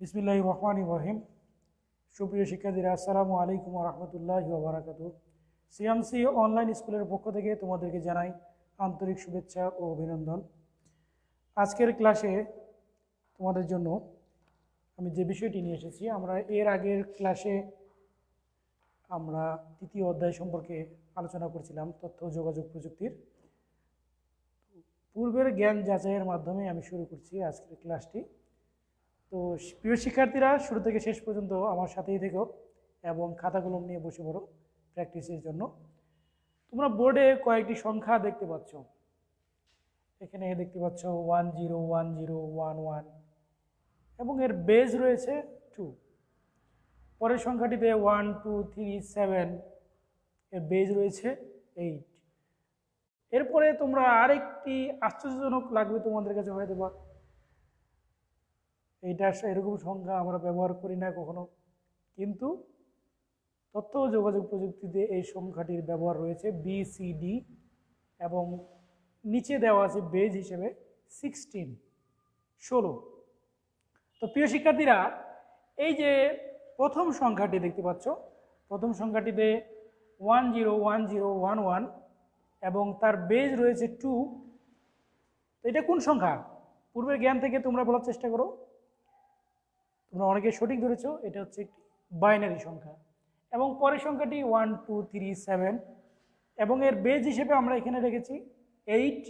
বিসমিল্লাহির রহমানির রহিম। সুপ্রিয় শিক্ষার্থীরা, আসসালামু আলাইকুম ওয়া রাহমাতুল্লাহি ওয়া বারাকাতুহু। সিএমসি অনলাইন স্কুলের পক্ষ থেকে তোমাদেরকে জানাই আন্তরিক শুভেচ্ছা ও অভিনন্দন। আজকের ক্লাসে তোমাদের জন্য আমি যে বিষয়টি নিয়ে এসেছি, আমরা এর আগের ক্লাসে আমরা তৃতীয় অধ্যায় সম্পর্কে আলোচনা করছিলাম, তথ্য ও যোগাযোগ প্রযুক্তির। পূর্বের জ্ঞান যাচাইয়ের মাধ্যমে আমি শুরু করছি আজকের ক্লাসটি। তো প্রিয় শিক্ষার্থীরা, শুরু থেকে শেষ পর্যন্ত আমার সাথেই থেকো এবং খাতা কলম নিয়ে বসে পড়ো প্র্যাকটিসের জন্য। তোমরা বোর্ডে কয়েকটি সংখ্যা দেখতে পাচ্ছ। এখানে দেখতে পাচ্ছ 101011 এবং এর বেজ রয়েছে 2। পরের সংখ্যাটিতে 1237, এর বেজ রয়েছে 8। এরপরে তোমরা আরেকটি আশ্চর্যজনক লাগবে তোমাদের কাছে হয়তো বা, এইটা এরকম সংখ্যা আমরা ব্যবহার করি না কখনো, কিন্তু তথ্য ও যোগাযোগ প্রযুক্তিতে এই সংখ্যাটির ব্যবহার রয়েছে BCD এবং নিচে দেওয়া আছে বেজ হিসেবে 16। তো প্রিয় শিক্ষার্থীরা, এই যে প্রথম সংখ্যাটি দেখতে পাচ্ছ, প্রথম সংখ্যাটিতে 101011 এবং তার বেজ রয়েছে 2। তো এটা কোন সংখ্যা? পূর্বের জ্ঞান থেকে তোমরা বলার চেষ্টা করো। তোমরা অনেকে সঠিক ধরেছ, এটা হচ্ছে একটি বাইনারি সংখ্যা। এবং পরের সংখ্যাটি 1237 এবং এর বেজ হিসেবে আমরা এখানে রেখেছি 8।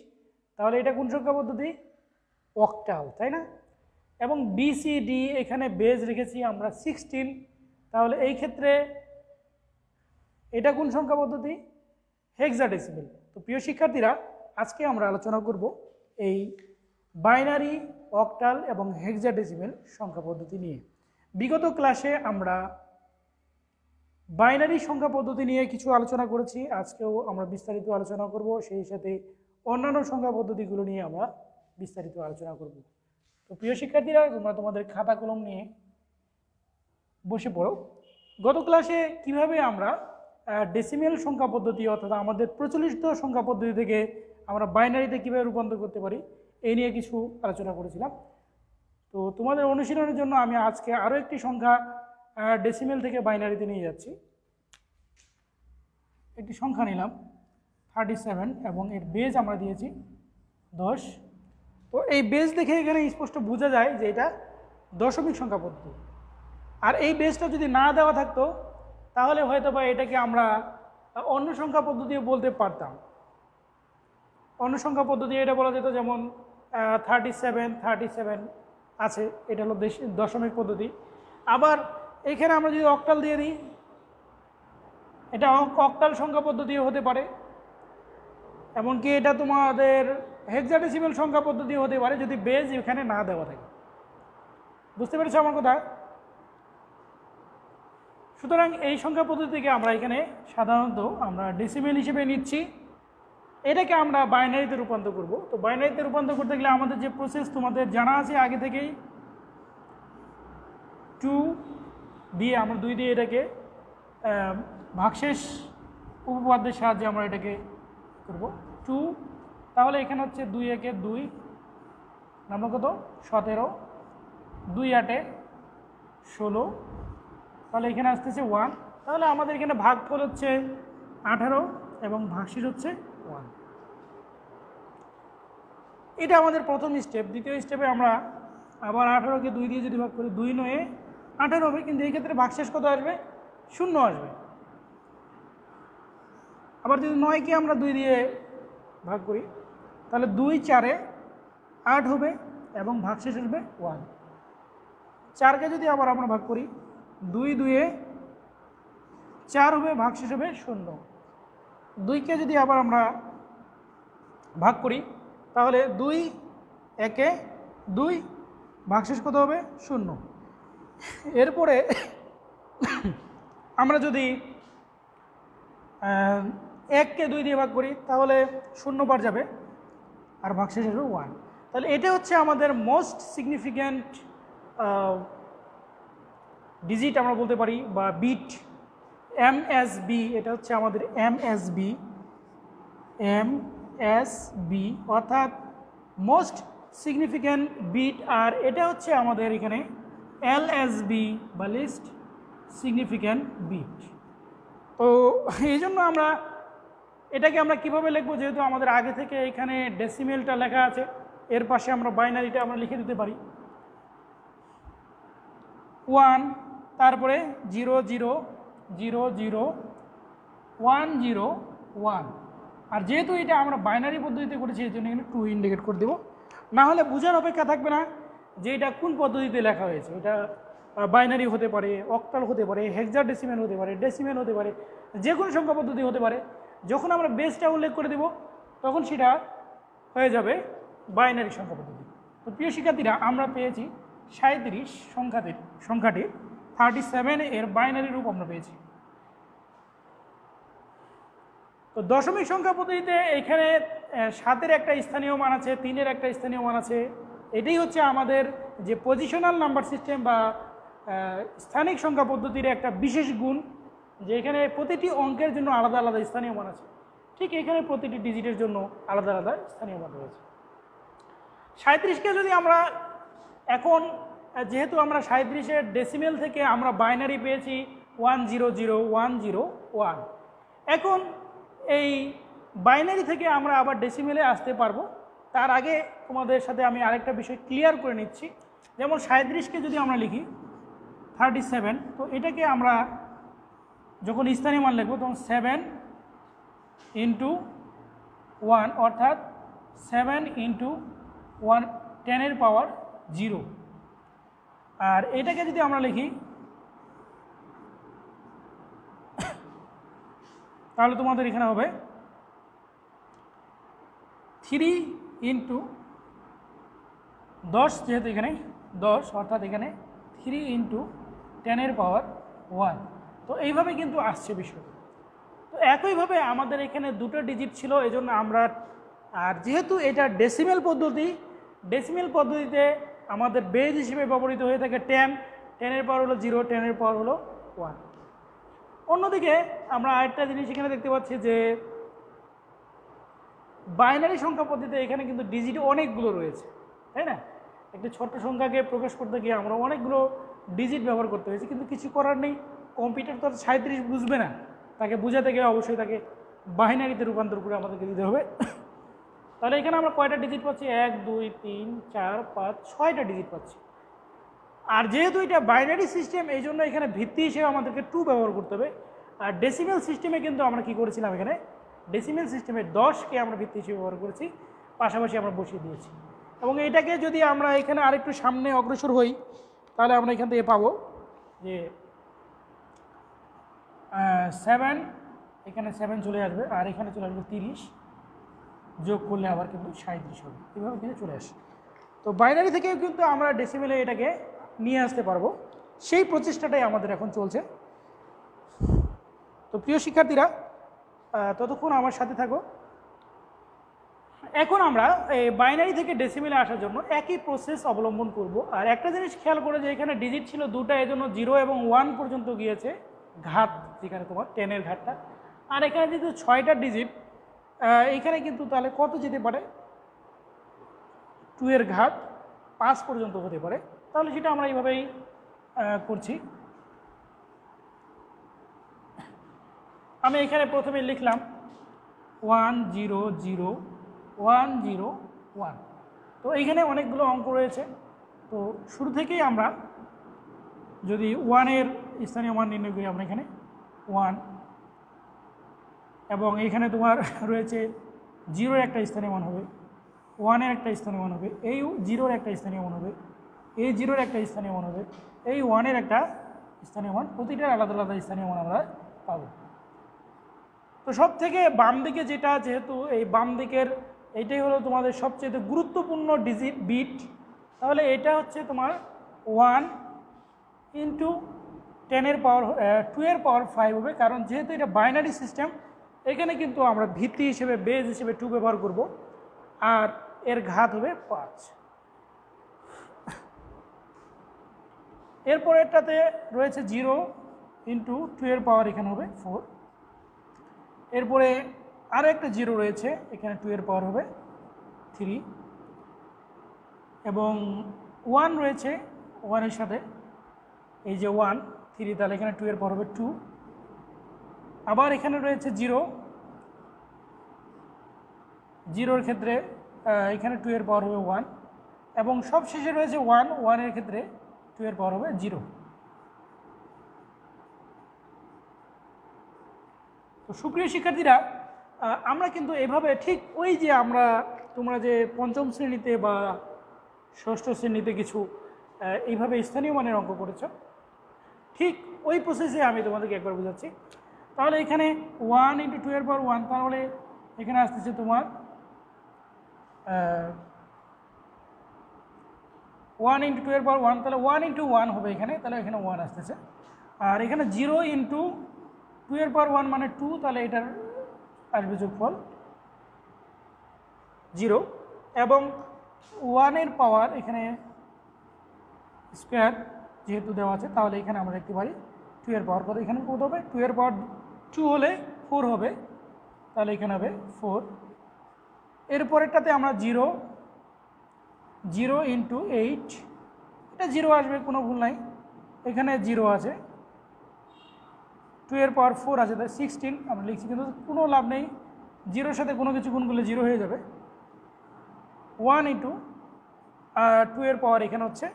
তাহলে এটা কোন সংখ্যা পদ্ধতি? অক্টাল, তাই না? এবং BCD এখানে বেজ রেখেছি আমরা 16। তাহলে এই ক্ষেত্রে এটা কোন সংখ্যা পদ্ধতি? হেক্সাডেসিমেল। তো প্রিয় শিক্ষার্থীরা, আজকে আমরা আলোচনা করব এই বাইনারি, অক্টাল এবং হেক্সাডেসিমেল সংখ্যা পদ্ধতি নিয়ে। বিগত ক্লাসে আমরা বাইনারি সংখ্যা পদ্ধতি নিয়ে কিছু আলোচনা করেছি, আজকেও আমরা বিস্তারিত আলোচনা করব। সেই সাথে অন্যান্য সংখ্যা পদ্ধতিগুলো নিয়ে আমরা বিস্তারিত আলোচনা করব। তো প্রিয় শিক্ষার্থীরা, তোমরা তোমাদের খাতা কলম নিয়ে বসে পড়ো। গত ক্লাসে কিভাবে আমরা ডেসিমেল সংখ্যা পদ্ধতি অর্থাৎ আমাদের প্রচলিত সংখ্যা পদ্ধতি থেকে আমরা বাইনারিতে কীভাবে রূপান্তর করতে পারি এই নিয়ে কিছু আলোচনা করেছিলাম। তো তোমাদের অনুশীলনের জন্য আমি আজকে আরও একটি সংখ্যা ডেসিমেল থেকে বাইনারিতে নিয়ে যাচ্ছি। একটি সংখ্যা নিলাম 37 এবং এর বেজ আমরা দিয়েছি 10। তো এই বেজ দেখে এখানে স্পষ্ট বোঝা যায় যে এটা দশমিক সংখ্যা পদ্ধতি। আর এই বেজটা যদি না দেওয়া থাকতো তাহলে হয়তো বা এটাকে আমরা অন্য সংখ্যা পদ্ধতিও বলতে পারতাম। অন্য সংখ্যা পদ্ধতি এটা বলা যেত, যেমন 37 আছে, এটা হলো দশমিক পদ্ধতি। আবার এখানে আমরা যদি অক্টাল দিয়ে দিই, এটা অক্টাল সংখ্যা পদ্ধতিও হতে পারে। এমনকি এটা তোমাদের হেক্সাডেসিমেল সংখ্যা পদ্ধতিও হতে পারে যদি বেজ এখানে না দেওয়া থাকে। বুঝতে পেরেছো আমার কথা? সুতরাং এই সংখ্যা পদ্ধতি থেকে আমরা এখানে সাধারণত আমরা ডেসিমেল হিসেবে নিচ্ছি, এটাকে আমরা বাইনারিতে রূপান্তর করব। তো বাইনারিতে রূপান্তর করতে গেলে আমাদের যে প্রসেস তোমাদের জানা আছে আগে থেকেই, 2 দিয়ে আমরা 2 দিয়ে এটাকে ভাগশেষ উপপাদ্যের সাহায্যে আমরা এটাকে করব 2। তাহলে এখানে হচ্ছে 2 একে 2, নাম্বার কত? 17, 2 8 16, তাহলে এখানে আসতেছে 1। তাহলে আমাদের এখানে ভাগফল হচ্ছে 18 এবং ভাগশেষ হচ্ছে 1। এটা আমাদের প্রথম স্টেপ। দ্বিতীয় স্টেপে আমরা আবার 18কে 2 দিয়ে যদি ভাগ করি, 2 9 18 হবে, কিন্তু এই ক্ষেত্রে ভাগশেষ কত আসবে? 0 আসবে। আবার যদি 9কে আমরা 2 দিয়ে ভাগ করি তাহলে 2 4 8 হবে এবং ভাগশেষ আসবে 1। 4কে যদি আবার আমরা ভাগ করি, 2 2 4 হবে, ভাগশেষ হবে 0। 2কে যদি আবার আমরা ভাগ করি তাহলে 2 1 2, ভাগশেষ কত হবে? 0। এরপরে আমরা যদি 1কে 2 দিয়ে ভাগ করি তাহলে 0 বার যাবে আর ভাগশেষ আসবে 1। তাহলে এটা হচ্ছে আমাদের মোস্ট সিগনিফিক্যান্ট ডিজিট আমরা বলতে পারি, বা বিট, MSB। এটা হচ্ছে আমাদের MSB অর্থাৎ মোস্ট সিগনিফিক্যান্ট বিট। আর এটা হচ্ছে আমাদের এখানে LSB বা লিস্ট সিগনিফিক্যান্ট বিট। তো এই জন্য আমরা এটাকে আমরা কীভাবে লিখবো, যেহেতু আমাদের আগে থেকে এখানে ডেসিমেলটা লেখা আছে, এর পাশে আমরা বাইনারিটা আমরা লিখে দিতে পারি 1, তারপরে 0 0 0 0 1 0 1। আর যেহেতু এটা আমরা বাইনারি পদ্ধতিতে করেছি এই জন্য এখানে 2 ইন্ডিকেট করে দেবো, না হলে বোঝার অপেক্ষা থাকবে না যে এটা কোন পদ্ধতিতে লেখা হয়েছে। এটা বাইনারি হতে পারে, অক্টাল হতে পারে, হেক্সাডেসিমেল হতে পারে, ডেসিমেল হতে পারে, যে কোনো সংখ্যা পদ্ধতি হতে পারে। যখন আমরা বেসটা উল্লেখ করে দেব তখন সেটা হয়ে যাবে বাইনারি সংখ্যা পদ্ধতি। তো প্রিয় শিক্ষার্থীরা, আমরা পেয়েছি 37 সংখ্যাটি 37 এর বাইনারি রূপ আমরা পেয়েছি। তো দশমিক সংখ্যা পদ্ধতিতে এখানে 7-এর একটা স্থানীয় মান আছে, 3-এর একটা স্থানীয় মান আছে। এটাই হচ্ছে আমাদের যে পজিশনাল নাম্বার সিস্টেম বা স্থানিক সংখ্যা পদ্ধতির একটা বিশেষ গুণ, যে এখানে প্রতিটি অঙ্কের জন্য আলাদা আলাদা স্থানীয় মান আছে। ঠিক এখানে প্রতিটি ডিজিটের জন্য আলাদা আলাদা স্থানীয় মান রয়েছে। 37কে যদি আমরা এখন, যেহেতু আমরা 37-এর ডেসিমেল থেকে আমরা বাইনারি পেয়েছি 1 0 0 1 0 1, এখন এই বাইনারি থেকে আমরা আবার ডেসিমেলে আসতে পারবো। তার আগে তোমাদের সাথে আমি আরেকটা বিষয় ক্লিয়ার করে নিচ্ছি। যেমন 37কে যদি আমরা লিখি 37, তো এটাকে আমরা যখন স্থানীয় মান লিখবো তখন 7 × 1 অর্থাৎ 7 × 1 10-এর পাওয়ার 0। আর এটাকে যদি আমরা লিখি তাহলে তোমাদের এখানে হবে 3 × 10, যেহেতু এখানে 10 অর্থাৎ এখানে 3 × 10-এর পাওয়ার 1। তো এইভাবে কিন্তু আসছে বিষয়। তো একইভাবে আমাদের এখানে দুটো ডিজিট ছিল, এজন্য আমরা, আর যেহেতু এটা ডেসিমেল পদ্ধতি, ডেসিমেল পদ্ধতিতে আমাদের বেজ হিসেবে ব্যবহৃত হয়ে থাকে 10, 10-এর পাওয়ার হলো 0, 10-এর পাওয়ার হলো 1। অন্যদিকে আমরা আরেকটা জিনিস এখানে দেখতে পাচ্ছি যে বাইনারি সংখ্যা পদ্ধতিতে এখানে কিন্তু ডিজিট অনেকগুলো রয়েছে, তাই না? একটি ছোট্ট সংখ্যাকে প্রকাশ করতে গিয়ে আমরা অনেকগুলো ডিজিট ব্যবহার করতে হয়েছে, কিন্তু কিছু করার নেই। কম্পিউটার তো 37 বুঝবে না, তাকে বোঝাতে গেলে অবশ্যই তাকে বাইনারিতে রূপান্তর করে আমাদেরকে দিতে হবে। তাহলে এখানে আমরা কয়টা ডিজিট পাচ্ছি? 1 2 3 4 5 6টা ডিজিট পাচ্ছি। আর যেহেতু এটা বাইনারি সিস্টেম, এই জন্য এখানে ভিত্তি হিসেবে আমাদেরকে 2 ব্যবহার করতে হবে। আর ডেসিমেল সিস্টেমে কিন্তু আমরা কি করেছিলাম, এখানে ডেসিমেল সিস্টেমে 10কে আমরা ভিত্তি হিসেবে ব্যবহার করেছি, পাশাপাশি আমরা বসিয়ে দিয়েছি। এবং এটাকে যদি আমরা এখানে আরেকটু সামনে অগ্রসর হই তাহলে আমরা এখান থেকে পাবো যে 7, এখানে 7 চলে আসবে, আর এখানে চলে আসবে 30, যোগ করলে আবার কিন্তু 37 হবে। এভাবে কিন্তু চলে আসে। তো বাইনারি থেকেও কিন্তু আমরা ডেসিমেলে এটাকে নিয়ে আসতে পারবো, সেই প্রচেষ্টাটাই আমাদের এখন চলছে। তো প্রিয় শিক্ষার্থীরা, ততক্ষণ আমার সাথে থাকো। এখন আমরা এই বাইনারি থেকে ডেসিমেলে আসার জন্য একই প্রসেস অবলম্বন করব। আর একটা জিনিস খেয়াল করে যে এখানে ডিজিট ছিল 2টা, এজন্য 0 এবং 1 পর্যন্ত গিয়েছে ঘাত, যেখানে তোমার 10-এর ঘাতটা। আর এখানে যেহেতু 6টা ডিজিট, এইখানে কিন্তু তাহলে কত যেতে পারে? 2-এর ঘাত 5 পর্যন্ত হতে পারে। তাহলে সেটা আমরা এইভাবেই করছি। আমি এখানে প্রথমে লিখলাম 1 0 0 1 0 1। তো এইখানে অনেকগুলো অঙ্ক রয়েছে। তো শুরু থেকেই আমরা যদি 1-এর স্থানীয় মান নির্ণয় করি, আমরা এখানে 1, এবং এখানে তোমার রয়েছে 0-এর একটা স্থানীয় মান হবে, 1-এর একটা স্থানীয় মান হবে, এই 0-এর একটা স্থানীয় মান হবে, এই 0-এর একটা স্থানীয় মান হবে, এই 1-এর একটা স্থানীয় মান। প্রতিটার আলাদা আলাদা স্থানীয় মান আমরা পাবো। তো সব থেকে বাম দিকে যেটা, যেহেতু এই বাম দিকের এইটাই হলো তোমাদের সবচেয়ে গুরুত্বপূর্ণ ডিজিট বিট, তাহলে এটা হচ্ছে তোমার 1 × 10-এর পাওয়ার 2-এর পাওয়ার 5 হবে। কারণ যেহেতু এটা বাইনারি সিস্টেম, এখানে কিন্তু আমরা ভিত্তি হিসেবে, বেজ হিসেবে 2 ব্যবহার করব, আর এর ঘাত হবে 5। এরপর এটাতে রয়েছে 0 × 2-এর পাওয়ার এখানে হবে 4। এরপরে আরও একটা 0 রয়েছে, এখানে 2-এর পাওয়ার হবে 3, এবং 1 রয়েছে, 1-এর সাথে এই যে 1 3, তাহলে এখানে 2 এর পাওয়ার হবে 2। আবার এখানে রয়েছে 0, 0 এর ক্ষেত্রে এখানে 2 এর পাওয়ার হবে 1, এবং সব শেষে রয়েছে 1, 1 এর ক্ষেত্রে 2 এর পাওয়ার হবে 0। তো সুপ্রিয় শিক্ষার্থীরা, আমরা কিন্তু এভাবে ঠিক ওই যে তোমরা যে পঞ্চম শ্রেণীতে বা ষষ্ঠ শ্রেণীতে কিছু এইভাবে স্থানীয় মানের অঙ্ক করেছ, ঠিক ওই প্রসেসে আমি তোমাদেরকে একবার বোঝাচ্ছি। তাহলে এখানে 1 × 2 এর পাওয়ার 1, তাহলে এখানে আসতেছে তোমার 1 × 2 এর পাওয়ার 1, তাহলে 1 × 1 হবে এখানে, তাহলে এখানে 1 আসতেছে। আর এখানে 0 × 2 এর পাওয়ার 1 মানে 2, তাহলে এটার আসবে যোগফল 0, এবং 1 এর পাওয়ার এখানে স্কোয়ার যেহেতু দেওয়া আছে, তাহলে এখানে আমরা দেখতে পারি 2 এর পাওয়ার কত, এখানে কত হবে, 2 এর পাওয়ার 2 হলে 4 হবে, তাহলে এখানে হবে 4। এরপরেরটাতে আমরা 0 × 8, এটা 0 আসবে, কোনো ভুল নাই, এখানে 0 আছে, 2 এর পাওয়ার 4 আছে, তাই 16 আমরা লিখছি, কিন্তু কোনো লাভ নেই, 0-এর সাথে কোনো কিছু গুণ করলে 0 হয়ে যাবে। 1 × 2 এর পাওয়ার এখানে হচ্ছে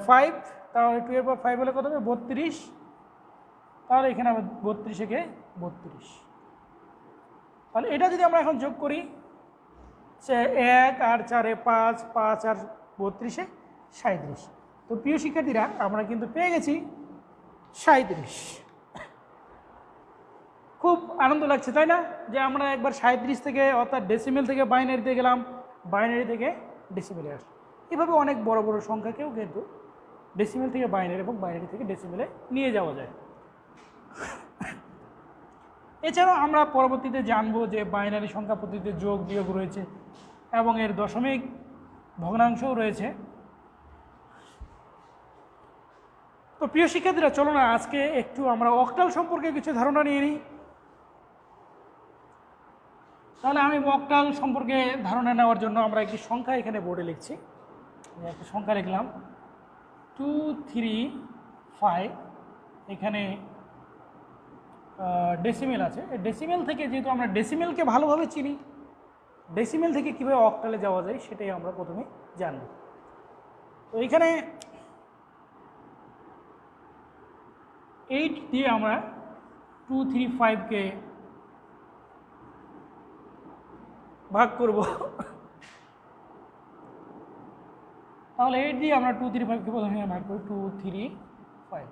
5, তাহলে 2 এর পাওয়ার 5 হলে কত হবে 32, তাহলে এখানে হবে 32 থেকে 32। তাহলে এটা যদি আমরা এখন যোগ করি, 1 আর 4 5, 5 আর 32 37। তো প্রিয় শিক্ষার্থীরা, আমরা কিন্তু পেয়ে গেছি 37। খুব আনন্দ লাগছে তাই না, যে আমরা একবার 37 থেকে, অর্থাৎ ডেসিমেল থেকে বাইনারিতে গেলাম, বাইনারি থেকে ডেসিমেলে আসলাম। এভাবে অনেক বড় বড় সংখ্যাকেও কিন্তু ডেসিমেল থেকে বাইনারি এবং বাইনারি থেকে ডেসিমেলে নিয়ে যাওয়া যায়। এছাড়াও আমরা পরবর্তীতে জানবো যে বাইনারি সংখ্যা পদ্ধতিতে যোগ বিয়োগ রয়েছে এবং এর দশমিক ভগ্নাংশও রয়েছে। তো প্রিয় শিক্ষার্থীরা, চলো না আজকে একটু আমরা অক্টাল সম্পর্কে কিছু ধারণা নিয়ে নিই। তাহলে আমি অক্টাল সম্পর্কে ধারণা নেওয়ার জন্য আমরা একটি সংখ্যা এখানে বোর্ডে লিখছি, একটা সংখ্যা লিখলাম 2 3 5, এখানে ডেসিমেল আছে। ডেসিমেল থেকে, যেহেতু আমরা ডেসিমেলকে ভালোভাবে চিনি, ডেসিমেল থেকে কীভাবে অক্টালে যাওয়া যায় সেটাই আমরা প্রথমে জানব। তো এখানে 8 দিয়ে আমরা 2 3 5কে ভাগ করব, তাহলে 8 দিয়ে আমরা 2 3 5কে প্রথমে ভাগ করি, 2 3 5।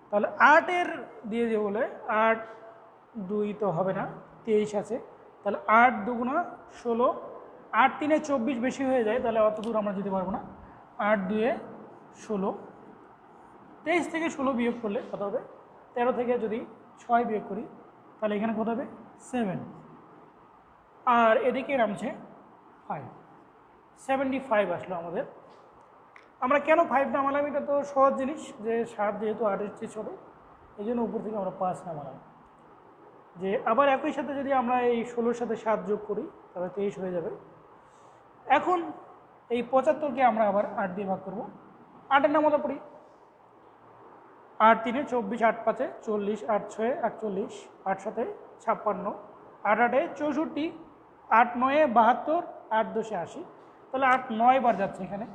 তাহলে 8-এর দিয়ে যে বলে 8 2 তো হবে না, 23 আছে, তাহলে 8 2 16, 8 3 24 বেশি হয়ে যায়, তাহলে অত দূর আমরা যেতে পারবো না। 8 2 16, 23 থেকে 16 বিয়োগ করলে কত হবে, 13 থেকে যদি 6 বিয়োগ করি তাহলে এখানে কত হবে 7, আর এদিকে নামছে 5, 75 আসলো আমাদের। আমরা কেন 5 নামালাম, এটা তো সহজ জিনিস, যে 7 যেহেতু 8-এর চেয়ে ছোটো, এই জন্য উপর থেকে আমরা 5 নামালাম। যে আবার একই সাথে যদি আমরা এই 16-এর সাথে 7 যোগ করি তাহলে 23 হয়ে যাবে। এখন এই 75কে আমরা আবার 8 দিয়ে ভাগ করব। 8-এর নামতা পড়ি, 8 3 24, 8 5 40, 8 6 48, 8 7 56, 8 8 64, 8 9 72, 8 10 80, তাহলে 8 9 বার যাচ্ছে এখানে,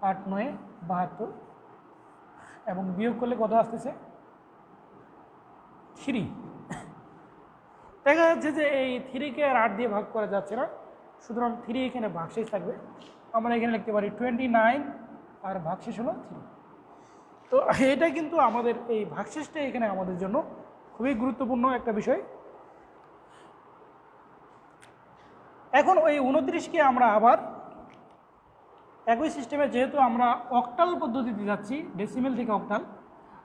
8 9 72, এবং বিয়োগ করলে কত আসতেছে 3। দেখা যাচ্ছে যে এই 3কে আর 8 দিয়ে ভাগ করা যাচ্ছে না, সুতরাং 3 এখানে ভাগশেষ থাকবে। আমরা এখানে লিখতে পারি 29, আর ভাগশেষ হলো 3। তো এটা কিন্তু আমাদের এই ভাগশেষটা এখানে আমাদের জন্য খুবই গুরুত্বপূর্ণ একটা বিষয়। এখন ওই 29কে আমরা আবার একই সিস্টেমে, যেহেতু আমরা অক্টাল পদ্ধতিতে যাচ্ছি, ডেসিমেল থেকে অক্টাল,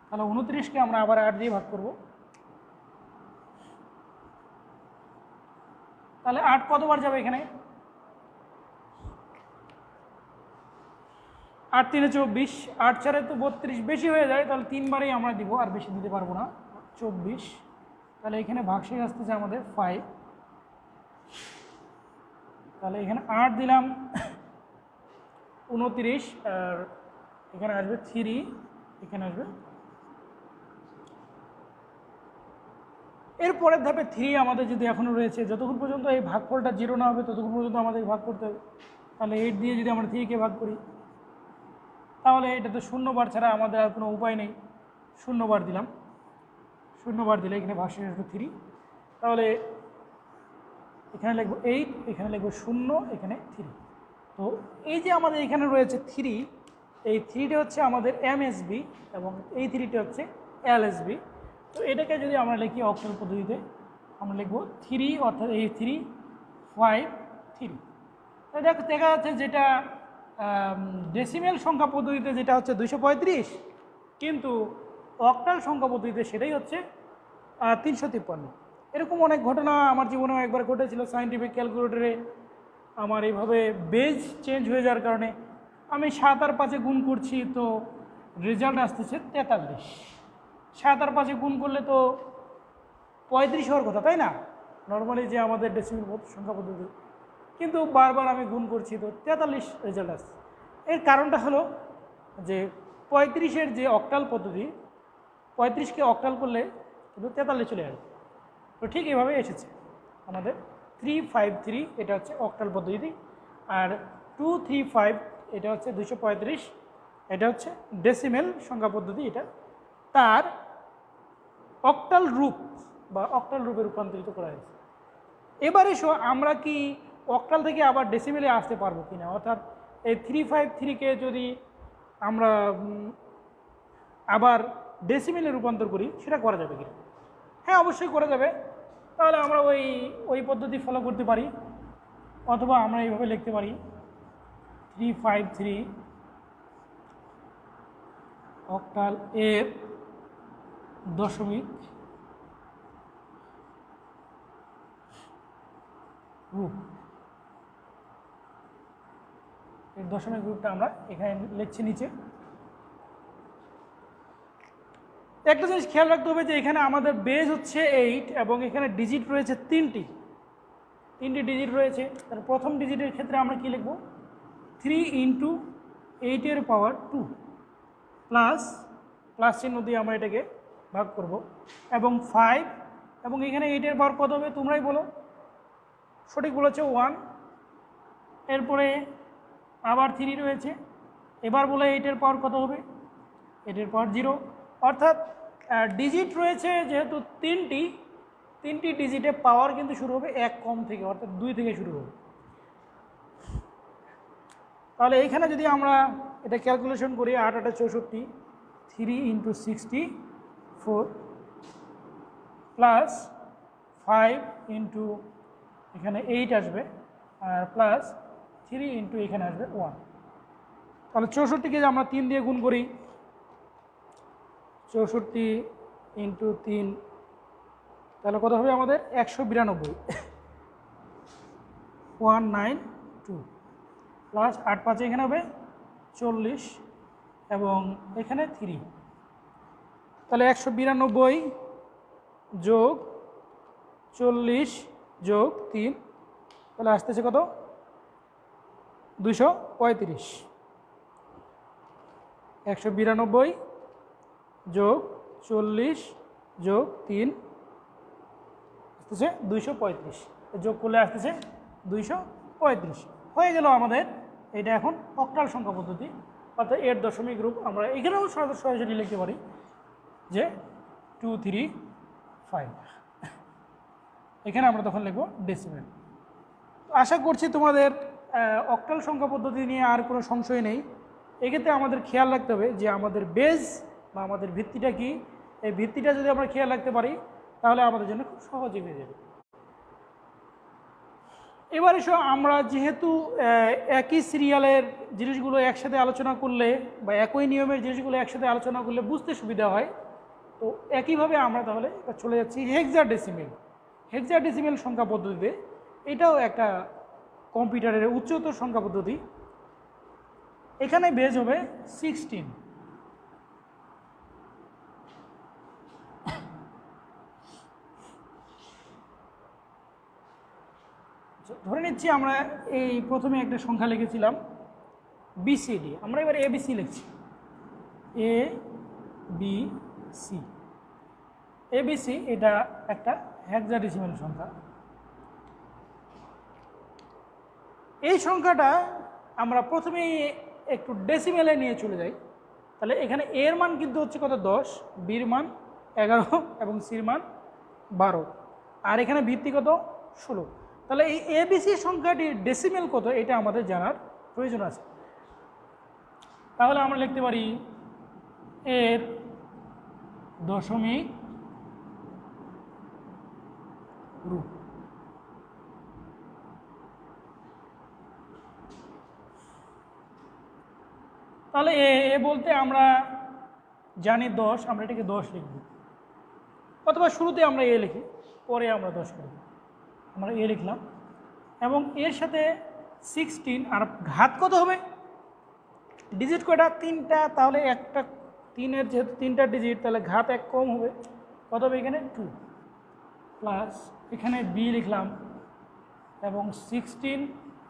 তাহলে 29কে আমরা আবার 8 দিয়ে ভাগ করব। তাহলে 8 কতবার যাবে এখানে, 8 3 24, 8 4 তো 32, বেশি হয়ে যায়, তাহলে 3 বারেই আমরা দিব, আর বেশি দিতে পারবো না, 24। তাহলে এখানে ভাগশেষ আসতেছে আমাদের 5, তাহলে এখানে 8 দিলাম 29, আর এখানে আসবে 3, এখানে আসবে। এরপরের ধাপে 3 আমাদের যদি এখনও রয়েছে, যতক্ষণ পর্যন্ত এই ভাগফলটা 0 না হবে ততক্ষণ পর্যন্ত আমাদের ভাগ করতে হবে। তাহলে 8 দিয়ে যদি আমরা 3 কে ভাগ করি, তাহলে এটা তো 0 বার ছাড়া আমাদের আর কোনো উপায় নেই। 0 বার দিলাম, 0 বার দিলে এখানে ভাগশেষ আসবে 3। তাহলে এখানে লিখবো 8, এখানে লিখবো 0, এখানে 3। তো এই যে আমাদের এখানে রয়েছে 3, এই 3টা হচ্ছে আমাদের এমএসবি এবং এই 3টা হচ্ছে এলএসবি। তো এটাকে যদি আমরা লিখি অক্টাল পদ্ধতিতে, আমরা লিখবো 3, অর্থাৎ এই 3 5 3। তো দেখা যাচ্ছে যেটা ডেসিমেল সংখ্যা পদ্ধতিতে যেটা হচ্ছে 235, কিন্তু অক্টাল সংখ্যা পদ্ধতিতে সেটাই হচ্ছে 353। এরকম অনেক ঘটনা আমার জীবনেও একবার ঘটেছিল। সায়েন্টিফিক ক্যালকুলেটরে আমার এইভাবে বেজ চেঞ্জ হয়ে যাওয়ার কারণে আমি 7 আর 5 গুণ করছি, তো রেজাল্ট আসতেছে 43। 7 আর 5 গুণ করলে তো 35 হওয়ার কথা, তাই না? নর্মালি যে আমাদের ডেসিমেল সংখ্যা পদ্ধতি, কিন্তু বারবার আমি গুণ করছি তো 43 রেজাল্ট আসছে। এর কারণটা হলো যে 35-এর যে অক্টাল পদ্ধতি, 35কে অক্টাল করলে কিন্তু 43 চলে আসবে। তো ঠিক এভাবে এসেছে আমাদের 353, এটা হচ্ছে অক্টাল পদ্ধতি, আর 235 এটা হচ্ছে 235, এটা হচ্ছে ডেসিমেল সংখ্যা পদ্ধতি। এটা তার অক্টাল রূপ বা অক্টাল রূপে রূপান্তরিত করা হয়েছে। এবারে আমরা কি অক্টাল থেকে আবার ডেসিমেলে আসতে পারবো কিনা, অর্থাৎ এই 353কে যদি আমরা আবার ডেসিমেলে রূপান্তর করি, সেটা করা যাবে কিনা? হ্যাঁ, অবশ্যই করা যাবে। তাহলে আমরা ওই পদ্ধতি ফলো করতে পারি, অথবা আমরা এইভাবে লিখতে পারি 353 অক্টাল এর দশমিক রূপ। এর দশমিক রূপটা আমরা এখানে লিখছি নিচে। একটা জিনিস খেয়াল রাখতে হবে যে এখানে আমাদের বেজ হচ্ছে 8 এবং এখানে ডিজিট রয়েছে 3টি ডিজিট রয়েছে। তার প্রথম ডিজিটের ক্ষেত্রে আমরা কি লিখব? 3 × 8 পাওয়ার 2 প্লাস চিহ্ন দিয়ে আমরা এটাকে ভাগ করব, এবং 5, এবং এখানে 8 পাওয়ার কত হবে তোমরাই বলো। সঠিক বলেছে 1। এরপরে আবার 3 রয়েছে, এবার বলে 8 পাওয়ার কত হবে? 8 পাওয়ার 0। অর্থাৎ ডিজিট রয়েছে যেহেতু 3টি ডিজিটে পাওয়ার কিন্তু শুরু হবে 1 কম থেকে, অর্থাৎ 2 থেকে শুরু হবে। তাহলে এইখানে যদি আমরা এটা ক্যালকুলেশন করি, 8 8 64, 3 × 64 প্লাস 5 × এখানে 8 আসবে, আর প্লাস 3 × এখানে আসবে 1। তাহলে 64কে যে আমরা 3 দিয়ে গুণ করি, 64 × 3, তাহলে কত হবে আমাদের? 192, 192 প্লাস 8 5 এখানে হবে 40, এবং এখানে 3। তাহলে 192 যোগ 40 যোগ 3, তাহলে আসতেছে কত? 235। 192 যোগ 40 যোগ 3 আসতেছে 235, যোগ করলে আসতেছে 235। হয়ে গেল আমাদের এটা এখন অক্টাল সংখ্যা পদ্ধতি, অর্থাৎ এর দশমিক রূপ। আমরা এখানেও সরাসরি লিখতে পারি যে 235, এখানে আমরা তখন লিখব ডেসিমেল। আশা করছি তোমাদের অক্টাল সংখ্যা পদ্ধতি নিয়ে আর কোনো সংশয় নেই। এক্ষেত্রে আমাদের খেয়াল রাখতে হবে যে আমাদের বেজ বা আমাদের ভিত্তিটা কি। এই ভিত্তিটা যদি আমরা খেয়াল রাখতে পারি তাহলে আমাদের জন্য খুব সহজই হয়ে যাবে। এবারে আমরা যেহেতু একই সিরিয়ালের জিনিসগুলো একসাথে আলোচনা করলে বা একই নিয়মের জিনিসগুলো একসাথে আলোচনা করলে বুঝতে সুবিধা হয়, তো একইভাবে আমরা তাহলে চলে যাচ্ছি হেক্সাডেসিমেল সংখ্যা পদ্ধতিতে। এটাও একটা কম্পিউটারের উচ্চতর সংখ্যা পদ্ধতি। এখানে বেজ হবে 16। ধরে নিচ্ছি আমরা এই প্রথমে একটা সংখ্যা লিখেছিলাম BCD, আমরা এবার ABC লিখছি। A B C. এবিসি এটা একটা হেক্সাডেসিমাল সংখ্যা। এই সংখ্যাটা আমরা প্রথমেই একটু ডেসিমেলে নিয়ে চলে যাই। তাহলে এখানে এর মান কিন্তু হচ্ছে কত 10, বির মান 11 এবং সির মান 12, আর এখানে ভিত্তি কত 16। তাহলে এই এবিসি সংখ্যাটির ডেসিমেল কত এটা আমাদের জানার প্রয়োজন আছে। তাহলে আমরা লিখতে পারি এর দশমিক রূপ। তাহলে এ বলতে আমরা জানি 10, আমরা এটাকে 10 লিখব, অথবা শুরুতে আমরা এ লিখি, পরে আমরা 10 লিখব। আমরা এ লিখলাম এবং এর সাথে 16, আর ঘাত কত হবে, ডিজিট কয়টা 3টা, তাহলে একটা 3-এর যেহেতু 3টা ডিজিট, তাহলে ঘাত 1 কম হবে, কত হবে এখানে 2, প্লাস এখানে বি লিখলাম এবং 16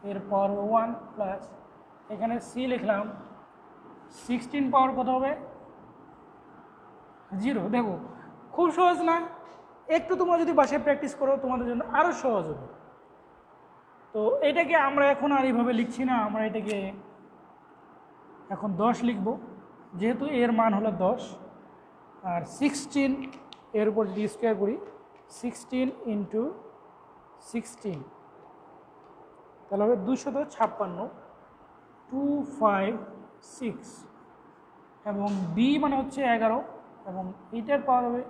এর পাওয়ার 1, প্লাস এখানে সি লিখলাম, 16 পাওয়ার কত হবে 0। দেখো খুব সহজ না? একটু তোমরা যদি বাসায় প্র্যাকটিস করো তোমাদের জন্য আরও সহজ হবে। তো এটাকে আমরা এখন আর এইভাবে লিখছি না, আমরা এটাকে এখন 10 লিখব, যেহেতু এর মান হলো 10, আর 16 এর উপর যদি স্কোয়ার করি 16 ইন্টু 16, তাহলে হবে 256, 256, এবং বি মানে হচ্ছে 11, এবং এইটার পাওয়ার হবে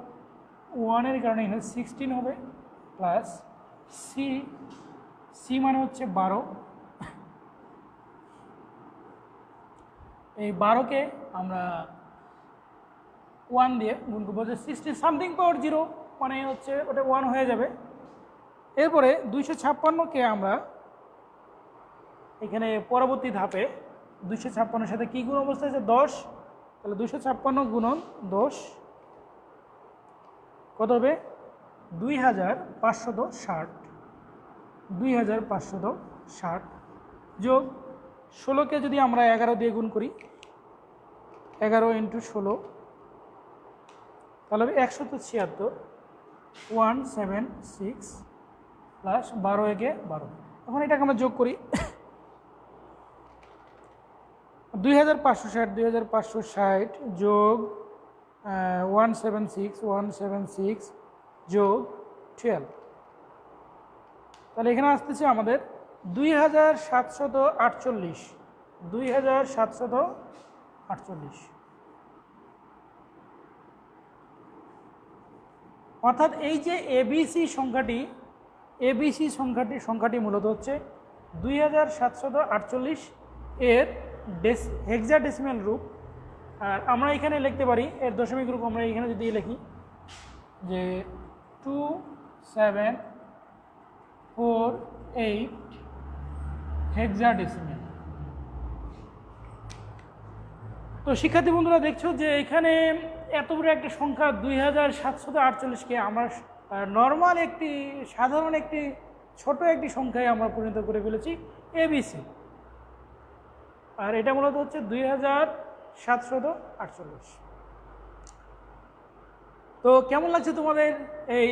1-এর কারণে এখানে 16 হবে, প্লাস সি মানে হচ্ছে 12, এই 12কে আমরা 1 দিয়ে গুণ করবো, যে 16 সামথিং পাওয়ার 0 মানে হচ্ছে ওটা 1 হয়ে যাবে। এরপরে 256কে আমরা এখানে পরবর্তী ধাপে 256-এর সাথে কী গুণ অবস্থা আছে 10, তাহলে 256 গুণন 10 কত হবে 2560, 2560 যোগ 16কে যদি আমরা 11 দিয়ে গুণ করি, 11 ইন্টু 16, তাহলে হবে 176, 176, প্লাস 12 একে 12। এখন এটাকে আমরা যোগ করি, 2560, 2560 যোগ 176, 176 যোগ 12, তাহলে এখানে আসতেছে আমাদের 2748, 2748। অর্থাৎ এই যে এবিসি সংখ্যাটি মূলত হচ্ছে 2748 এর হেক্সাডেসিমাল রূপ। আর আমরা এখানে লিখতে পারি এর দশমিক রূপ, আমরা এখানে যদি লিখি যে 2748 হেক্সাডেসিমাল। তো শিক্ষার্থী বন্ধুরা দেখছো যে এখানে এত বড় একটা সংখ্যা 2748কে আমরা নর্মাল একটি সাধারণ একটি ছোট একটি সংখ্যায় আমরা পরিণত করে ফেলেছি এবিসি, আর এটা মূলত হচ্ছে 2748। তো কেমন লাগছে তোমাদের এই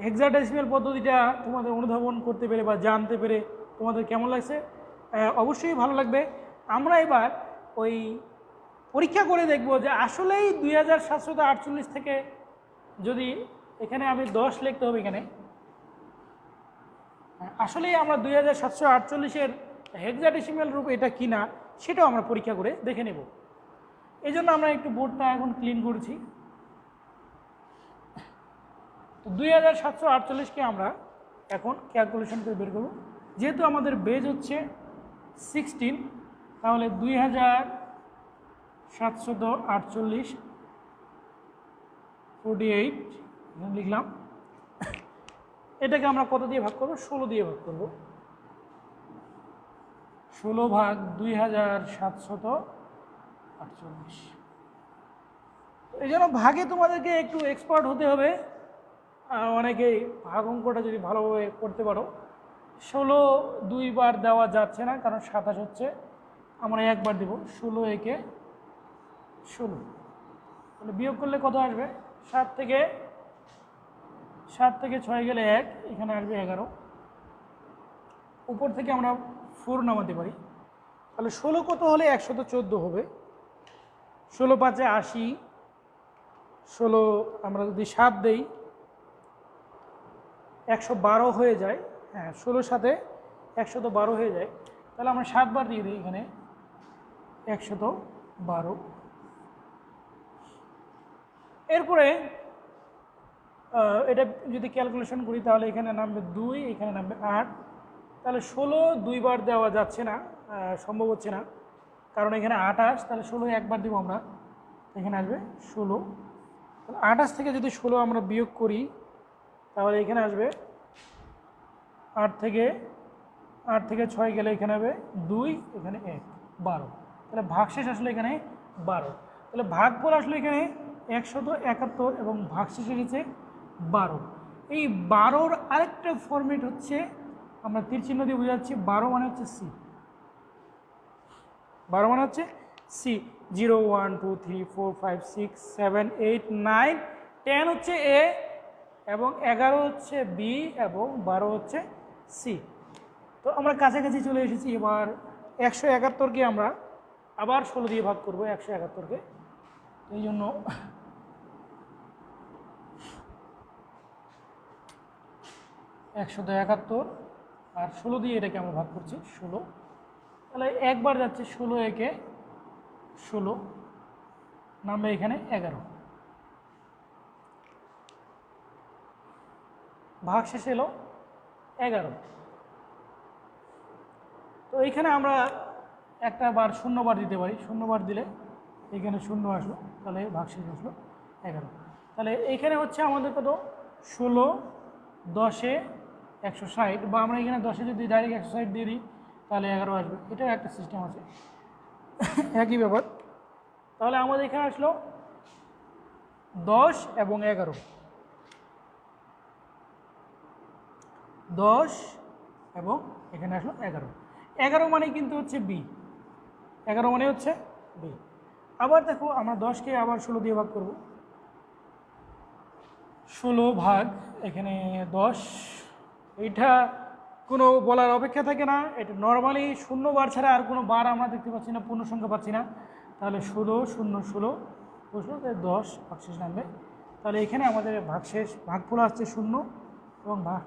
হেক্সাডেসিমাল পদ্ধতিটা তোমাদের অনুধাবন করতে পেরে বা জানতে পেরে তোমাদের কেমন লাগছে? অবশ্যই ভালো লাগবে। আমরা এবার ওই পরীক্ষা করে দেখব যে আসলেই 2748 থেকে যদি এখানে আমি 10 লিখতে হবে, এখানে আসলেই আমরা 2748-এর হেক্সাডেসিমাল রূপ এটা কিনা সেটাও আমরা পরীক্ষা করে দেখে নেব। এই জন্য আমরা একটু বোর্ডটা এখন ক্লিন করছি। 2748কে আমরা এখন ক্যালকুলেশন করে বের করব। যেহেতু আমাদের বেজ হচ্ছে 16, তাহলে 2748 48 লিখলাম। এটাকে আমরা কত দিয়ে ভাগ করব? 16 দিয়ে ভাগ করব। 16 ভাগ 2748। এই জন্য ভাগে তোমাদেরকে একটু এক্সপার্ট হতে হবে। অনেকেই ভাগ অঙ্কটা যদি ভালোভাবে করতে পারো। 16 দুইবার দেওয়া যাচ্ছে না, কারণ 27 হচ্ছে, আমরা একবার দেব। 16 একে 16। তাহলে বিয়োগ করলে কত আসবে? 7 থেকে 6 গেলে 1, এখানে আসবে 11। উপর থেকে আমরা 4 নামাতে পারি। তাহলে 16 কত হলে 114 হবে? 16 5 80, 16 আমরা যদি 7 দেই 112 হয়ে যায়। হ্যাঁ, 16 সাথে 112 হয়ে যায়। তাহলে আমরা 7 বার দিয়ে দিই এখানে 112। এরপরে এটা যদি ক্যালকুলেশন করি তাহলে এখানে নামবে 2, এখানে নামবে 8। তাহলে 16 2বার দেওয়া যাচ্ছে না, সম্ভব হচ্ছে না, কারণ এখানে 28। তাহলে 16 একবার দিব আমরা, এখানে আসবে 16। তাহলে 28 থেকে যদি 16 আমরা বিয়োগ করি তাহলে এখানে আসবে 8 থেকে 6 গেলে এখানে হবে 2, এখানে 1, 12। তাহলে ভাগশেষ আসলে এখানে 12। তাহলে ভাগফল আসলে এখানে 171 এবং ভাগশেষে গেছে 12। এই 12-র আরেকটা ফরম্যাট হচ্ছে, আমরা তীর চিহ্ন দিয়ে বোঝাচ্ছি, 12 মানে হচ্ছে সি। 12 মানে হচ্ছে সি। 0 1 2 3 4 5 6 7 8 9 10 হচ্ছে এ, এবং 11 হচ্ছে বি, এবং 12 হচ্ছে সি। তো আমরা কাছাকাছি চলে এসেছি। এবার 171কে আমরা আবার 16 দিয়ে ভাগ করবো 171কে। এই জন্য 171 আর 16 দিয়ে এটাকে আমরা ভাগ করছি 16। তাহলে একবার যাচ্ছে 16 একে 16, নামবে এখানে 11। ভাগ শেষে এলো 11। তো এইখানে আমরা একটা বার 0 বার দিতে পারি। 0 বার দিলে এখানে 0 আসলো, তাহলে ভাগশেষ আসলো 11। তাহলে এইখানে হচ্ছে আমাদের কত? 16 10-এ 160, বা আমরা এখানে 10-এ যদি ডাইরেক্ট 160 দিয়ে দিই তাহলে 11 আসবে। এটাও একটা সিস্টেম আছে, একই ব্যাপার। তাহলে আমাদের এখানে আসলো 10 এবং 11। 10 এবং এখানে আসলো 11। 11 মানে কিন্তু হচ্ছে বি। 11 মানে হচ্ছে বি। আবার দেখো, আমরা 10কে আবার 16 দিয়ে ভাগ করব। 16 ভাগ এখানে 10, এইটা কোনো বলার অপেক্ষা থাকে না। এটা নর্মালি 0 বার ছাড়া আর কোনো বার আমরা দেখতে পাচ্ছি না, পূর্ণ সংখ্যা পাচ্ছি না। তাহলে 16 0 16 বসলো, তাহলে 10 ভাগশেষ নামবে। তাহলে এখানে আমাদের ভাগশেষ ভাগফল আসছে 0 এবং ভাগ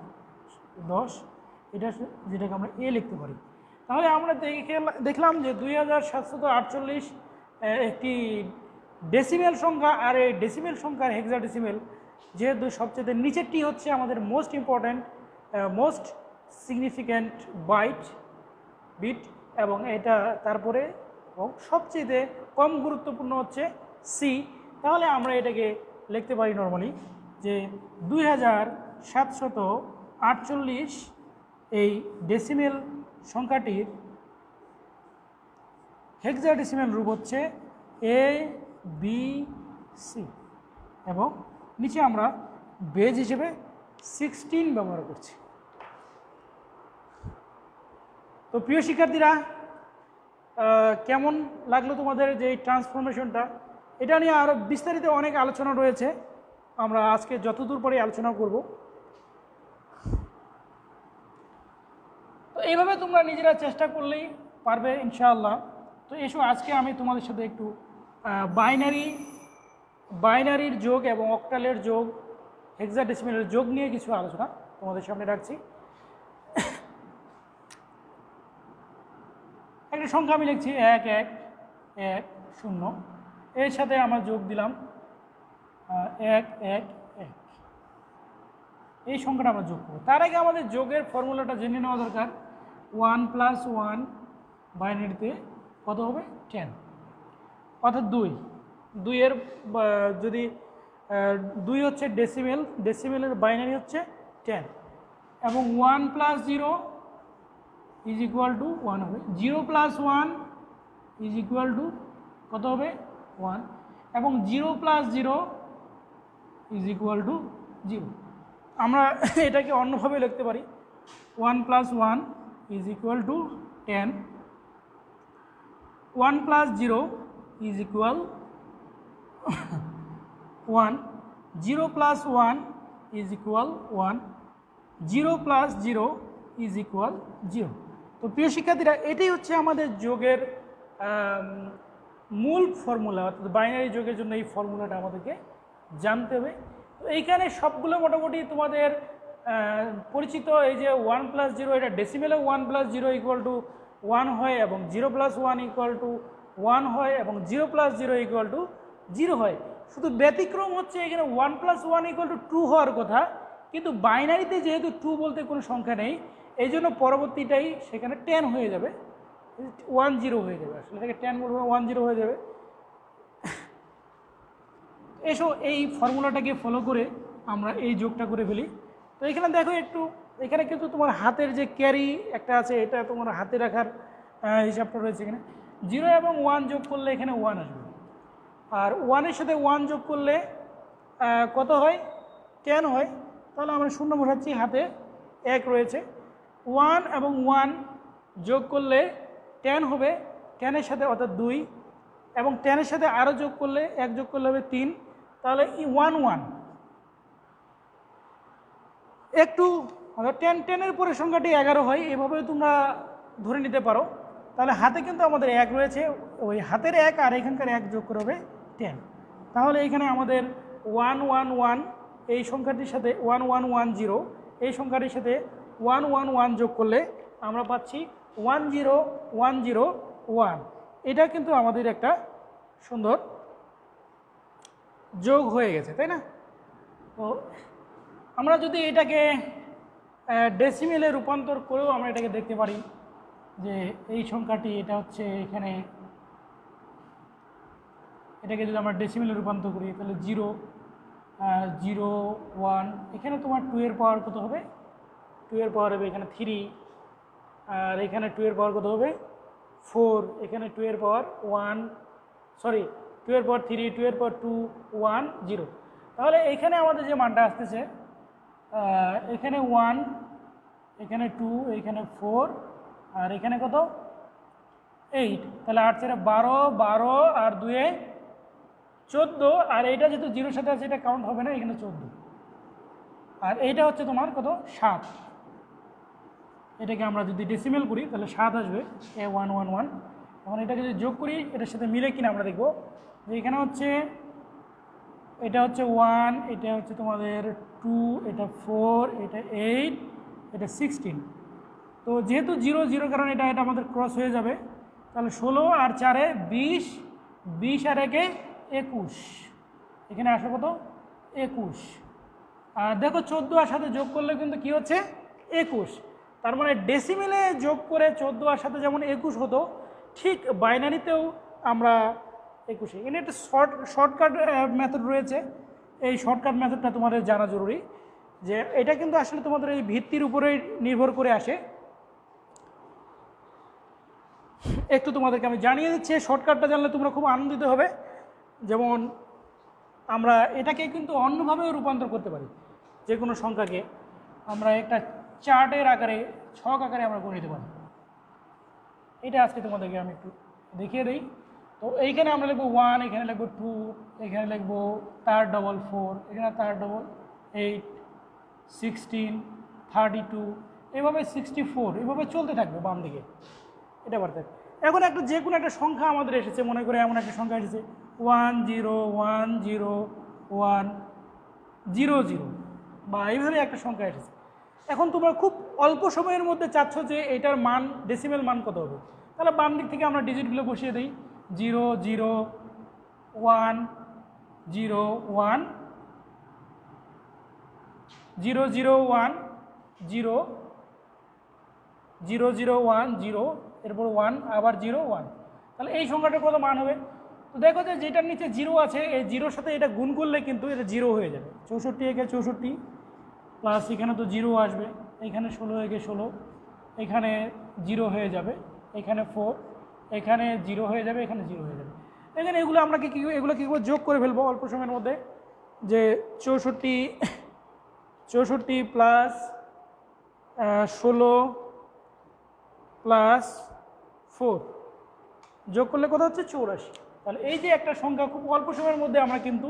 10, এটা যেটাকে আমরা এ লিখতে পারি। তাহলে আমরা দেখলাম যে 2748 একটি ডেসিমেল সংখ্যা, আর এই ডেসিমেল সংখ্যার হেক্সাডেসিমেল যেহেতু সবচেয়ে নিচেরটি হচ্ছে আমাদের most important, most significant bit, এবং এটা তারপরে এবং সবচেয়ে কম গুরুত্বপূর্ণ হচ্ছে সি। তাহলে আমরা এটাকে লিখতে পারি নর্মালি যে 2748 এই ডেসিমেল সংখ্যাটির হেক্সাডেসিমেল রূপ হচ্ছে এ বি সি, এবং নিচে আমরা বেজ হিসেবে 16 ব্যবহার করছি। তো প্রিয় শিক্ষার্থীরা, কেমন লাগলো তোমাদের যে ট্রান্সফরমেশনটা? এটা নিয়ে আরও বিস্তারিত অনেক আলোচনা রয়েছে, আমরা আজকে যতদূর পরে আলোচনা করব। তো এইভাবে তোমরা নিজেরা চেষ্টা করলেই পারবে ইনশাআল্লাহ। তো এসো আজকে আমি তোমাদের সাথে একটু বাইনারির যোগ এবং অক্টালের যোগ, হেক্সাডেসিমেলের যোগ নিয়ে কিছু আলোচনা তোমাদের সামনে রাখছি। একটা সংখ্যা আমি লিখছি 1 1 1 0, এর সাথে আমরা যোগ দিলাম 1 1 1। এই সংখ্যাটা আমরা যোগ করব। তার আগে আমাদের যোগের ফর্মুলাটা জেনে নেওয়া দরকার। 1 + 1 বাইনারিতে কত হবে? 10, অর্থাৎ 2 এর যদি 2 হচ্ছে ডেসিমেলের বাইনারি হচ্ছে 10, এবং 1 + 0 = 1 হবে। 0 + 1 = কত হবে? 1, এবং 0 + 0 = 0। আমরা এটাকে অন্যভাবে লিখতে পারি, 1 + 1 = 10, 1 + 0 = 1, 0 plus 1 is equal 1, 0 plus 0 is equal 0। তো প্রিয় শিক্ষার্থীরা, এটাই হচ্ছে আমাদের যোগের মূল ফর্মুলা, অর্থাৎ বাইনারি যোগের জন্য এই ফর্মুলাটা আমাদেরকে জানতে হবে। তো এইখানে সবগুলো মোটামুটি তোমাদের পরিচিত। এই যে 1 + 0, এটা ডেসিমেলে 1 + 0 = 1 হয়, এবং 0 + 1 = 1 হয়, এবং 0 + 0 = 0 হয়। শুধু ব্যতিক্রম হচ্ছে এখানে 1 + 1 = 2 হওয়ার কথা, কিন্তু বাইনারিতে যেহেতু 2 বলতে কোনো সংখ্যা নেই, এই জন্য পরবর্তীটাই সেখানে 10 হয়ে যাবে, 1 0 হয়ে যাবে। আসলে এটাকে 10 বলবো, 1 0 হয়ে যাবে। এসো এই ফর্মুলাটাকে ফলো করে আমরা এই যোগটা করে ফেলি। তো এখানে দেখো একটু, এখানে কিন্তু তোমার হাতের যে ক্যারি একটা আছে, এটা তোমার হাতে রাখার হিসাবটা রয়েছে। এখানে 0 এবং 1 যোগ করলে এখানে 1 আসবে, আর 1-এর সাথে 1 যোগ করলে কত হয়? 10 হয়। তাহলে আমরা শূন্য বসাচ্ছি, হাতে 1 রয়েছে। 1 এবং 1 যোগ করলে 10 হবে, 10-এর সাথে অর্থাৎ 2, এবং 10-এর সাথে আরও যোগ করলে 1 যোগ করলে হবে 3, তাহলে 1 1 একটু 10-10-এর পরে সংখ্যাটি 11 হয়, এভাবে তোমরা ধরে নিতে পারো। তাহলে হাতে কিন্তু আমাদের 1 রয়েছে, ওই হাতের 1 আর এখানকার 1 যোগ করে হবে 10। তাহলে এখানে আমাদের 1 1 1 এই সংখ্যাটির সাথে 1 1 1 0 এই সংখ্যাটির সাথে 1 1 1 যোগ করলে আমরা পাচ্ছি 1 0 1 0 1। এটা কিন্তু আমাদের একটা সুন্দর যোগ হয়ে গেছে, তাই না? তো আমরা যদি এটাকে ডেসিমেলে রূপান্তর করেও আমরা এটাকে দেখতে পারি যে এই সংখ্যাটি, এটা হচ্ছে এখানে, এটাকে যদি আমরা ডেসিমেলে রূপান্তর করি তাহলে 0 0 1, এখানে তোমার 2 এর পাওয়ার কত হবে? 2 এর পাওয়ার হবে এখানে 3, আর এখানে 2 এর পাওয়ার কত হবে? 4, এখানে 2 এর পাওয়ার 1, সরি 2 এর পাওয়ার 3, 2 এর পাওয়ার 2 1 0। তাহলে এখানে আমাদের যে মানটা আসতেছে, এখানে 1, এখানে 2, এখানে 4, আর এখানে কত? 8। তাহলে 8 × 12, 12 আর 2 এ 14, আর এইটা যেহেতু 0-এর সাথে আছে এটা কাউন্ট হবে না, এখানে 14, আর এইটা হচ্ছে তোমার কত? 7। এটাকে আমরা যদি ডেসিমেল করি তাহলে 7 আসবে, A1 1 1। এখন এটাকে যদি যোগ করি এটার সাথে মিলে কিনা আমরা দেখব যে এখানে হচ্ছে, এটা হচ্ছে 1, এটা হচ্ছে তোমাদের 2, এটা 4, এটা 8, এটা 16। তো যেহেতু 0 0 কারণে এটা আমাদের ক্রস হয়ে যাবে। তাহলে 16 আর 4-এ 20, 20 আর 1-এ 21, এখানে আসে কত? 21। আর দেখো 14 আর সাথে যোগ করলে কিন্তু কি হচ্ছে? 21। তার মানে ডেসিমেলে যোগ করে 14 আর সাথে যেমন 21 হতো, ঠিক বাইনারিতেও আমরা 21। এখানে একটা শর্টকাট মেথড রয়েছে। এই শর্টকাট মেথডটা তোমাদের জানা জরুরি, যে এটা কিন্তু আসলে তোমাদের এই ভিত্তির উপরেই নির্ভর করে আসে। একটু তোমাদেরকে আমি জানিয়ে দিচ্ছি, শর্টকাটটা জানলে তোমরা খুব আনন্দিত হবে। যেমন আমরা এটাকে কিন্তু অন্যভাবেও রূপান্তর করতে পারি, যে কোনো সংখ্যাকে আমরা একটা চার্টের আকারে, ছক আকারে আমরা করে নিতে পারি। এটা আজকে তোমাদেরকে আমি একটু দেখিয়ে দিই। তো এইখানে আমরা লিখবো 1, এখানে লিখবো 2, এখানে লিখবো তার ডবল 4, এখানে তার ডবল 8, 16, 32, এভাবে 64, এভাবে চলতে থাকবে বাম দিকে, এটা বাড়তে। এখন একটা যে কোনো একটা সংখ্যা আমাদের এসেছে, মনে করে এমন একটা সংখ্যা এসেছে 1 0 1 0 1 0 0, বা এইভাবে একটা সংখ্যা এসেছে। এখন তোমরা খুব অল্প সময়ের মধ্যে চাচ্ছ যে এটার মান, ডেসিমেল মান কত হবে। তাহলে বাম দিক থেকে আমরা ডিজিটগুলো বসিয়ে দিই, 0 0 1 0 1 0 0 1 0 0 0 1 0, এরপর 1, আবার 0 1। তাহলে এই সংখ্যাটার কত মান হবে? তো দেখো যে যেটার নিচে 0 আছে, এই 0-র সাথে এটা গুণ করলে কিন্তু এটা 0 হয়ে যাবে। 64 একে 64 প্লাস এখানে তো 0 আসবে, এখানে 16 একে 16, এখানে 0 হয়ে যাবে, এখানে 4, এখানে 0 হয়ে যাবে, এখানে 0 হয়ে যাবে। এখানে এগুলো আমরা কি এগুলো কী করে যোগ করে ফেলবো অল্প সময়ের মধ্যে, যে 64 প্লাস 16 প্লাস 4 যোগ করলে কত হচ্ছে? 84। তাহলে এই যে একটা সংখ্যা খুব অল্প সময়ের মধ্যে আমরা কিন্তু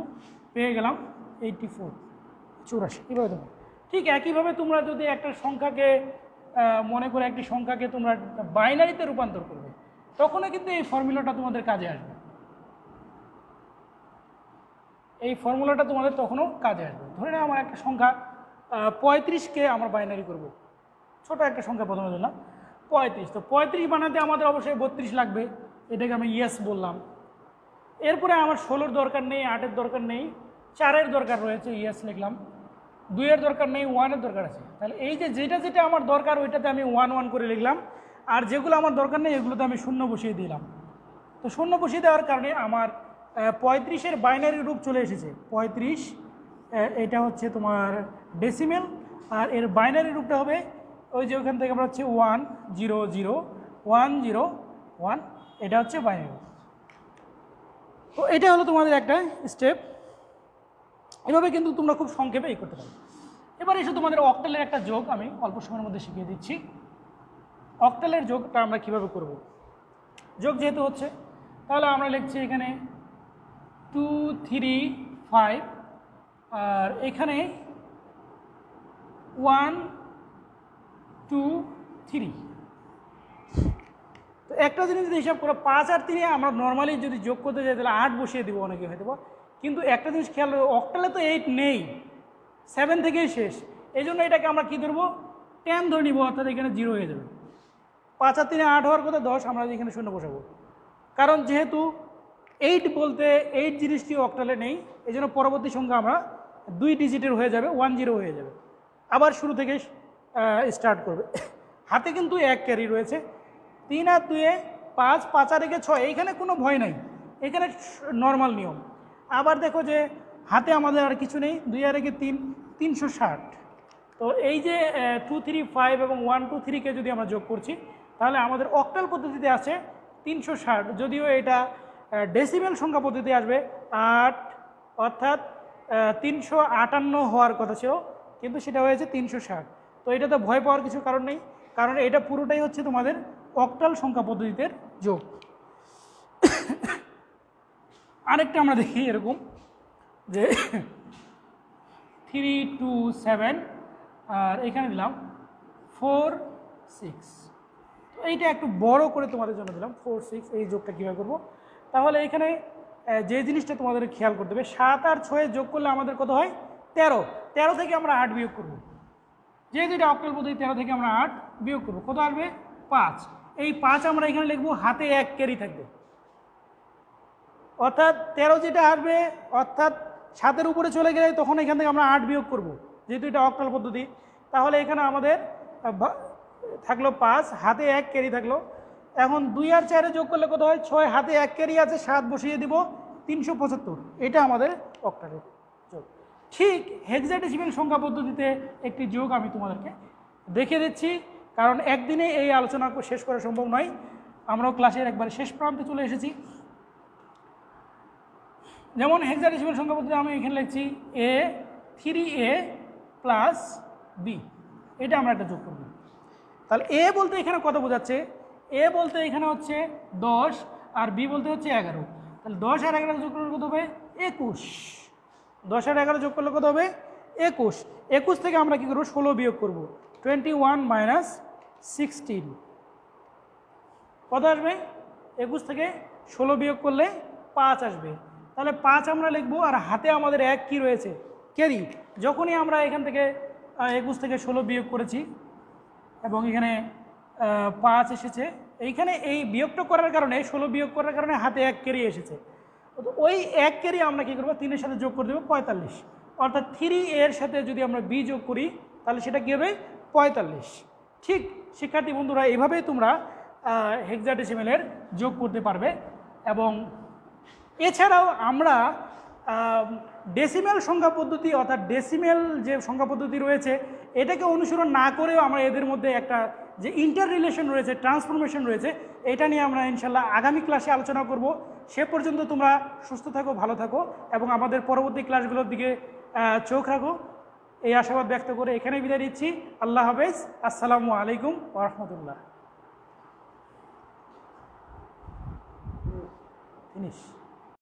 পেয়ে গেলাম 84, 84 এইভাবে দেবো। ঠিক একইভাবে তোমরা যদি একটা সংখ্যাকে মনে করে একটি সংখ্যাকে তোমরা বাইনারিতে রূপান্তর করবে, তখনও কিন্তু এই ফর্মুলাটা তোমাদের কাজে আসবে। এই ফর্মুলাটা তোমাদের তখনও কাজে আসবে। ধরে নাও আমার একটা সংখ্যা 35কে আমরা বাইনারি করব, ছোট একটা সংখ্যা প্রথমে দিলাম 35। তো 35 বানাতে আমাদের অবশ্যই 32 লাগবে, এটাকে আমি ইয়েস বললাম। এরপরে আমার 16-র দরকার নেই, 8-এর দরকার নেই, 4-এর দরকার রয়েছে, ইয়েস লিখলাম। 2-এর দরকার নেই, 1-এর দরকার আছে। তাহলে এই যে যেটা আমার দরকার ওইটাতে আমি 1 1 করে লিখলাম, আর যেগুলো আমার দরকার নেই এগুলোতে আমি 0 বসিয়ে দিলাম। তো 0 বসিয়ে দেওয়ার কারণে আমার 35-এর বাইনারি রূপ চলে এসেছে। 35 এটা হচ্ছে তোমার ডেসিমেল, আর এর বাইনারি রূপটা হবে ওই যে ওখান থেকে আমরা হচ্ছে 1 0 0 1 0 1, এটা হচ্ছে বাইনারি। তো এটা হলো তোমাদের একটা স্টেপ। এভাবে কিন্তু তোমরা খুব সংক্ষেপে এই করতে পারো। এবার এসে তোমাদের অক্টালের একটা যোগ আমি অল্প সময়ের মধ্যে শিখিয়ে দিচ্ছি। অক্টালের যোগটা আমরা কিভাবে করব। যোগ যেহেতু হচ্ছে, তাহলে আমরা লিখছি এখানে 2 3 5, আর এখানে 1 2 3। তো একটা জিনিস যদি হিসাব করো 5 আর 3 আমরা নর্মালি যদি যোগ করতে যাই তাহলে 8 বসিয়ে দেবো অনেকে হয়তো, কিন্তু একটা জিনিস খেয়াল রাখবো, অক্টালে তো 8 নেই, 7 থেকেই শেষ। এই জন্য এটাকে আমরা কী ধরবো, 10 ধরে নিব, অর্থাৎ এখানে 0 হয়ে যাবে। 5 আর 3 8 হওয়ার কথা 10, আমরা এখানে 0 বসাবো, কারণ যেহেতু 8 বলতে 8 জিনিসটি অক্টালে নেই, এই জন্য পরবর্তী সংখ্যা আমরা 2 ডিজিটের হয়ে যাবে, 1 0 হয়ে যাবে, আবার শুরু থেকে স্টার্ট করবে। হাতে কিন্তু 1 ক্যারি রয়েছে, 3 আর 2 5, 5 আর 1 6, এইখানে কোনো ভয় নাই, এখানে নর্মাল নিয়ম। আবার দেখো যে হাতে আমাদের আর কিছু নেই, 2 আর 1 3, 360। তো এই যে 2 3 5 এবং 1 2 3কে যদি আমরা যোগ করছি, তাহলে আমাদের অক্টাল পদ্ধতিতে আছে 360। যদিও এটা ডেসিমেল সংখ্যা পদ্ধতি আসবে 8, অর্থাৎ 358 হওয়ার কথা ছিল, কিন্তু সেটা হয়েছে 360। তো এটাতে ভয় পাওয়ার কিছু কারণ নেই, কারণ এটা পুরোটাই হচ্ছে তোমাদের অক্টাল সংখ্যা পদ্ধতিতে যোগ। আরেকটা আমরা দেখি এরকম যে 3 2 7, আর এখানে দিলাম 4 6। তো এইটা একটু বড় করে তোমাদের জন্য দিলাম 4 6। এই যোগটা কীভাবে করবো, তাহলে এখানে যে জিনিসটা তোমাদের খেয়াল করতে হবে, 7 আর 6 যোগ করলে আমাদের কত হয় 13। 13 থেকে আমরা 8 বিয়োগ করবো, যেহেতু এটা অক্টাল পদ্ধতি, 13 থেকে আমরা 8 বিয়োগ করবো, কত আসবে 5। এই 5 আমরা এখানে লিখবো, হাতে 1 ক্যারি থাকবে, অর্থাৎ 13 যেটা আসবে, অর্থাৎ 7-এর উপরে চলে গেলে তখন এখান থেকে আমরা 8 বিয়োগ করব, যেহেতু এটা অক্টাল পদ্ধতি। তাহলে এখানে আমাদের থাকলো 5, হাতে 1 ক্যারি থাকলো। এখন 2 আর 4 যোগ করলে কত হয় 6, হাতে 1 ক্যারি আছে, 7 বসিয়ে দিব, 375। এটা আমাদের অক্টালের যোগ। ঠিক হেক্সাডেসিমেল সংখ্যা পদ্ধতিতে একটি যোগ আমি তোমাদেরকে দেখিয়ে দিচ্ছি, কারণ একদিনে এই আলোচনা শেষ করা সম্ভব নয়। আমরাও ক্লাসের একবার শেষ প্রান্তে চলে এসেছি। যেমন হেক্সাডেসিমেল সংখ্যা পদ্ধতি আমি এখানে লিখছি a 3a প্লাস b, এটা আমরা একটা যোগ করব। তাহলে a বলতে এখানে কত বোঝাচ্ছে, a বলতে এখানে হচ্ছে 10, আর b বলতে হচ্ছে 11। তাহলে 10 আর 11 যোগ করলে কত হবে 21। 10 আর 11 যোগ করলে কত হবে 21। 21 থেকে আমরা কী করবো 16 বিয়োগ করবো, 21 মাইনাস 16 কত আসবে, 21 থেকে 16 বিয়োগ করলে 5 আসবে। তাহলে 5 আমরা লিখবো, আর হাতে আমাদের 1 কি রয়েছে ক্যারি। যখনই আমরা এখান থেকে 21 থেকে 16 বিয়োগ করেছি এবং এখানে 5 এসেছে, এইখানে এই বিয়োগটা করার কারণে 16 বিয়োগ করার কারণে হাতে 1 ক্যারি এসেছে। তো ওই 1 ক্যারি আমরা কী করবো 3-এর সাথে যোগ করে দেবো 45, অর্থাৎ 3 এর সাথে যদি আমরা b যোগ করি তাহলে সেটা কী হবে 45। ঠিক শিক্ষার্থী বন্ধুরা, এভাবেই তোমরা হেক্সাডেসিমেলের যোগ করতে পারবে। এবং এছাড়াও আমরা ডেসিমেল সংখ্যা পদ্ধতি, অর্থাৎ ডেসিমেল যে সংখ্যা পদ্ধতি রয়েছে এটাকে অনুসরণ না করেও আমরা এদের মধ্যে একটা যে ইন্টার রিলেশন রয়েছে, ট্রান্সফরমেশন রয়েছে, এটা নিয়ে আমরা ইনশাল্লাহ আগামী ক্লাসে আলোচনা করব। সে পর্যন্ত তোমরা সুস্থ থাকো, ভালো থাকো এবং আমাদের পরবর্তী ক্লাসগুলোর দিকে চোখ রাখো, এই আশাবাদ ব্যক্ত করে এখানে বিদায় দিচ্ছি। আল্লাহ হাফেজ, আসসালামু আলাইকুম ওয়া রাহমাতুল্লাহ। ফিনিশ।